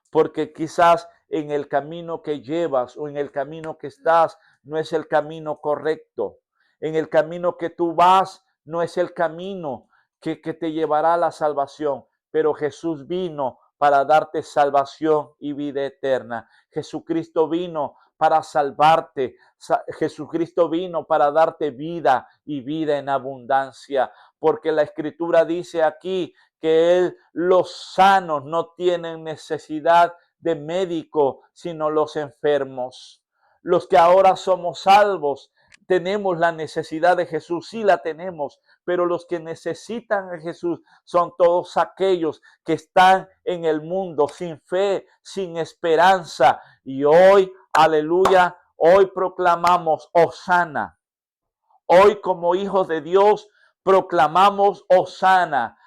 Porque quizás en el camino que llevas o en el camino que estás no es el camino correcto. En el camino que tú vas no es el camino que te llevará a la salvación. Pero Jesús vino para darte salvación y vida eterna. Jesucristo vino para salvarte. Jesucristo vino para darte vida y vida en abundancia. Porque la Escritura dice aquí que los sanos no tienen necesidad de médico, sino los enfermos. Los que ahora somos salvos, tenemos la necesidad de Jesús, sí la tenemos, pero los que necesitan a Jesús son todos aquellos que están en el mundo sin fe, sin esperanza. Y hoy, aleluya, hoy proclamamos Hosana. Hoy como hijos de Dios proclamamos Hosana,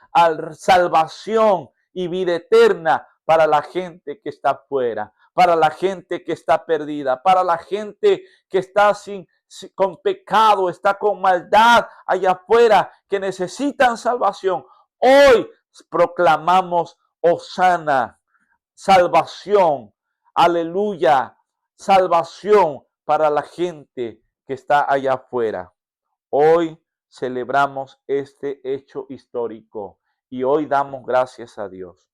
salvación y vida eterna para la gente que está afuera, para la gente que está perdida, para la gente que está con pecado, está con maldad allá afuera, que necesitan salvación. Hoy proclamamos Hosana, salvación, aleluya, salvación para la gente que está allá afuera. Hoy celebramos este hecho histórico y hoy damos gracias a Dios.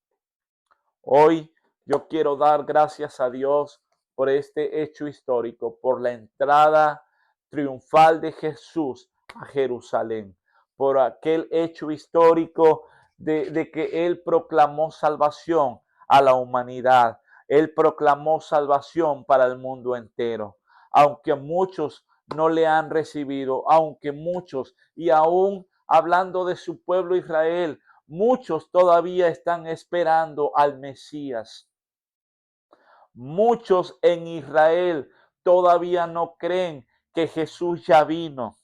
Hoy yo quiero dar gracias a Dios por este hecho histórico, por la entrada triunfal de Jesús a Jerusalén, por aquel hecho histórico de que Él proclamó salvación a la humanidad. Él proclamó salvación para el mundo entero. Aunque muchos no le han recibido, aunque muchos, y aún hablando de su pueblo Israel, muchos todavía están esperando al Mesías. Muchos en Israel todavía no creen que Jesús ya vino.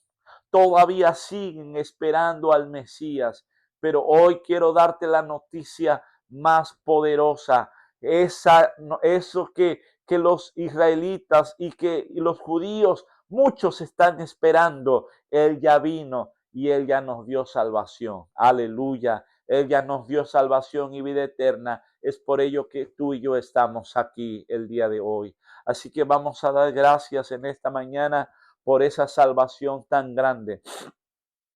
Todavía siguen esperando al Mesías. Pero hoy quiero darte la noticia más poderosa. Eso que los israelitas y los judíos, muchos están esperando. Él ya vino y Él ya nos dio salvación. Aleluya. Él ya nos dio salvación y vida eterna. Es por ello que tú y yo estamos aquí el día de hoy. Así que vamos a dar gracias en esta mañana por esa salvación tan grande.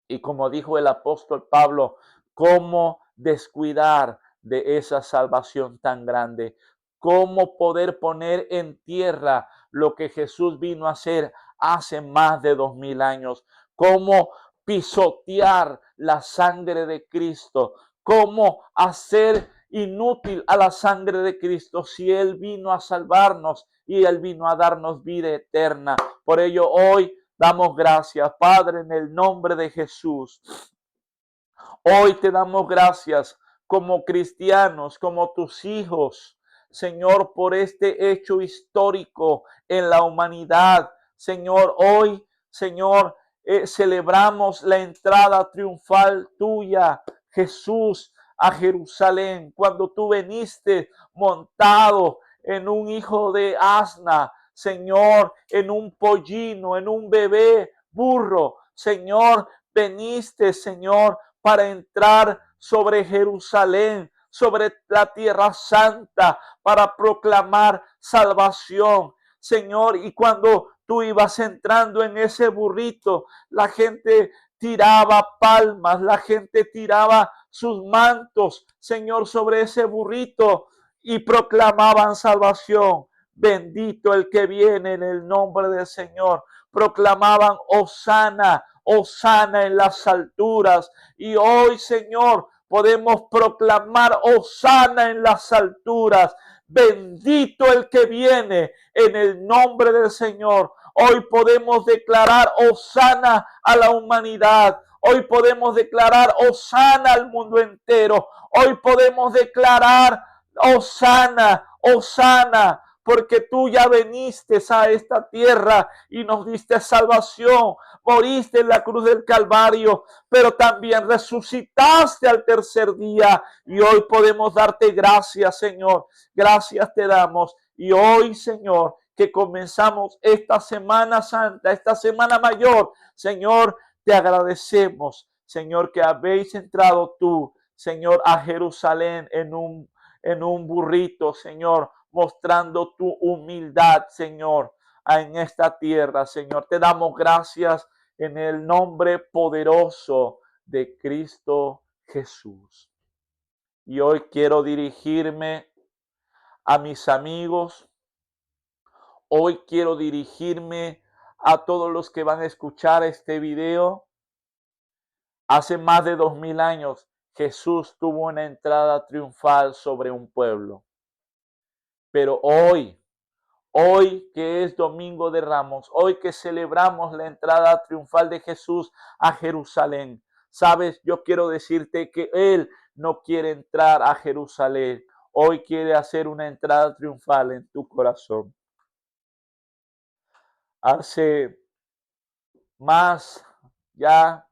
Y como dijo el apóstol Pablo, ¿cómo descuidar de esa salvación tan grande? ¿Cómo poder poner en tierra lo que Jesús vino a hacer hace más de 2000 años. Cómo pisotear la sangre de Cristo. Cómo hacer inútil a la sangre de Cristo si Él vino a salvarnos y Él vino a darnos vida eterna. Por ello hoy damos gracias, Padre, en el nombre de Jesús. Hoy te damos gracias como cristianos, como tus hijos, Señor, por este hecho histórico en la humanidad. Señor, hoy, Señor, celebramos la entrada triunfal tuya, Jesús, a Jerusalén, cuando tú viniste montado en un hijo de asna, Señor, en un pollino, en un bebé burro. Señor, veniste, Señor, para entrar sobre Jerusalén, sobre la tierra santa, para proclamar salvación. Señor, y cuando tú ibas entrando en ese burrito, la gente tiraba palmas, la gente tiraba sus mantos, Señor, sobre ese burrito y proclamaban salvación. Bendito el que viene en el nombre del Señor. Proclamaban Hosana, Hosana en las alturas. Y hoy, Señor, podemos proclamar Hosana en las alturas. Bendito el que viene en el nombre del Señor. Hoy podemos declarar Hosana a la humanidad. Hoy podemos declarar Hosana al mundo entero. Hoy podemos declarar Hosana, Hosana, porque tú ya viniste a esta tierra y nos diste salvación. Moriste en la cruz del Calvario, pero también resucitaste al tercer día. Y hoy podemos darte gracias, Señor. Gracias te damos. Y hoy, Señor, que comenzamos esta Semana Santa, esta Semana Mayor, Señor, te agradecemos, Señor, que habéis entrado tú, Señor, a Jerusalén en un burrito, Señor, mostrando tu humildad, Señor, en esta tierra, Señor. Te damos gracias en el nombre poderoso de Cristo Jesús. Y hoy quiero dirigirme a mis amigos. Hoy quiero dirigirme a todos los que van a escuchar este video. Hace más de 2000 años, Jesús tuvo una entrada triunfal sobre un pueblo. Pero hoy que es Domingo de Ramos, hoy que celebramos la entrada triunfal de Jesús a Jerusalén, sabes, yo quiero decirte que Él no quiere entrar a Jerusalén. Hoy quiere hacer una entrada triunfal en tu corazón. Hace más ya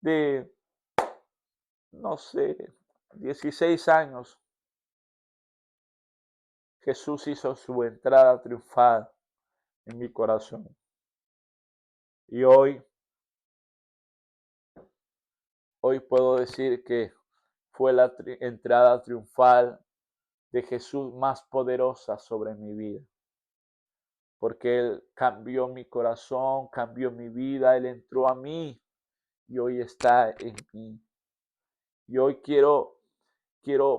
de, no sé, 16 años, Jesús hizo su entrada triunfal en mi corazón. Y hoy puedo decir que fue la entrada triunfal de Jesús más poderosa sobre mi vida. Porque Él cambió mi corazón, cambió mi vida, Él entró a mí y hoy está en mí. Y hoy quiero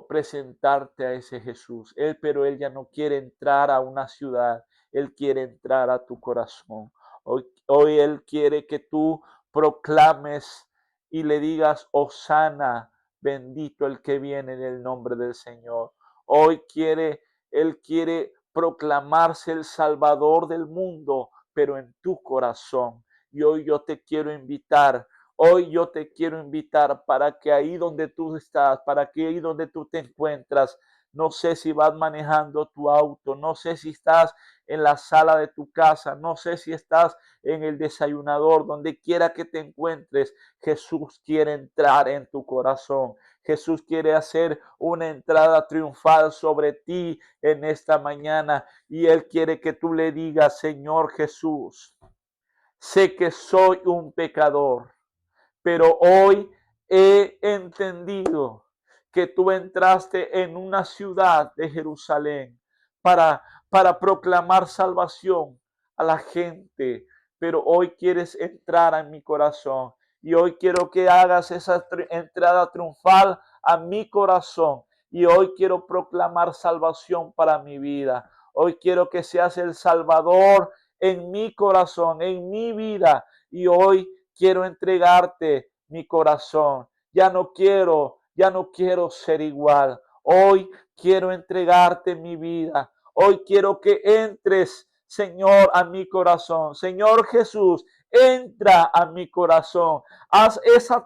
presentarte a ese Jesús. Pero Él ya no quiere entrar a una ciudad, Él quiere entrar a tu corazón. Hoy Él quiere que tú proclames y le digas, Hosana, bendito el que viene en el nombre del Señor. Él quiere proclamarse el Salvador del mundo, pero en tu corazón. Y hoy yo te quiero invitar. Hoy yo te quiero invitar para que ahí donde tú estás, para que ahí donde tú te encuentras, no sé si vas manejando tu auto, no sé si estás en la sala de tu casa, no sé si estás en el desayunador, donde quiera que te encuentres, Jesús quiere entrar en tu corazón. Jesús quiere hacer una entrada triunfal sobre ti en esta mañana y Él quiere que tú le digas, Señor Jesús, sé que soy un pecador, pero hoy he entendido que tú entraste en una ciudad de Jerusalén para proclamar salvación a la gente, pero hoy quieres entrar en mi corazón y hoy quiero que hagas esa entrada triunfal a mi corazón y hoy quiero proclamar salvación para mi vida. Hoy quiero que seas el Salvador en mi corazón, en mi vida, y hoy quiero entregarte mi corazón. Ya no quiero ser igual. Hoy quiero entregarte mi vida. Hoy quiero que entres, Señor, a mi corazón. Señor Jesús, entra a mi corazón. Haz esa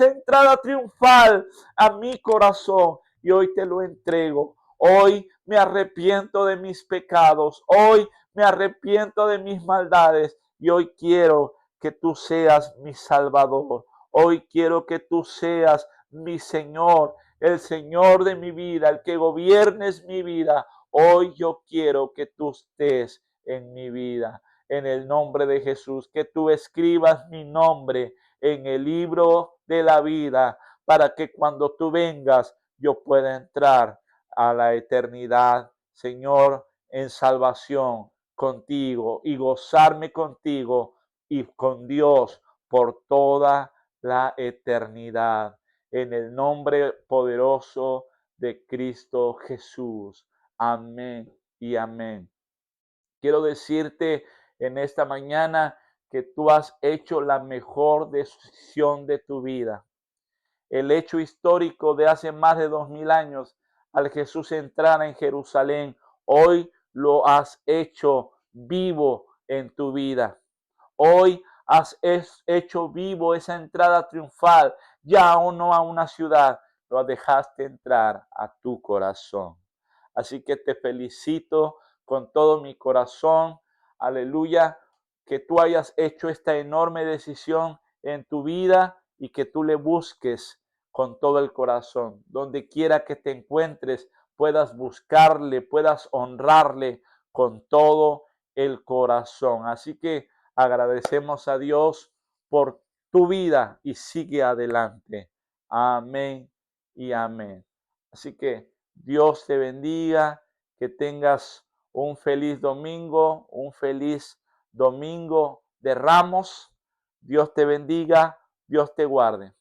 entrada triunfal a mi corazón. Y hoy te lo entrego. Hoy me arrepiento de mis pecados. Hoy me arrepiento de mis maldades. Y hoy quiero que tú seas mi Salvador. Hoy quiero que tú seas mi Señor, el Señor de mi vida, el que gobiernes mi vida. Hoy yo quiero que tú estés en mi vida. En el nombre de Jesús, que tú escribas mi nombre en el libro de la vida, para que cuando tú vengas yo pueda entrar a la eternidad, Señor, en salvación contigo y gozarme contigo y con Dios por toda la eternidad. En el nombre poderoso de Cristo Jesús. Amén y amén. Quiero decirte en esta mañana que tú has hecho la mejor decisión de tu vida. El hecho histórico de hace más de 2000 años, al Jesús entrar en Jerusalén, hoy lo has hecho vivo en tu vida. Hoy has hecho vivo esa entrada triunfal, ya o no a una ciudad, lo dejaste entrar a tu corazón. Así que te felicito con todo mi corazón, aleluya, que tú hayas hecho esta enorme decisión en tu vida y que tú le busques con todo el corazón. Donde quiera que te encuentres, puedas buscarle, puedas honrarle con todo el corazón. Así que agradecemos a Dios por tu vida y sigue adelante. Amén y amén. Así que Dios te bendiga, que tengas un feliz domingo de Ramos. Dios te bendiga, Dios te guarde.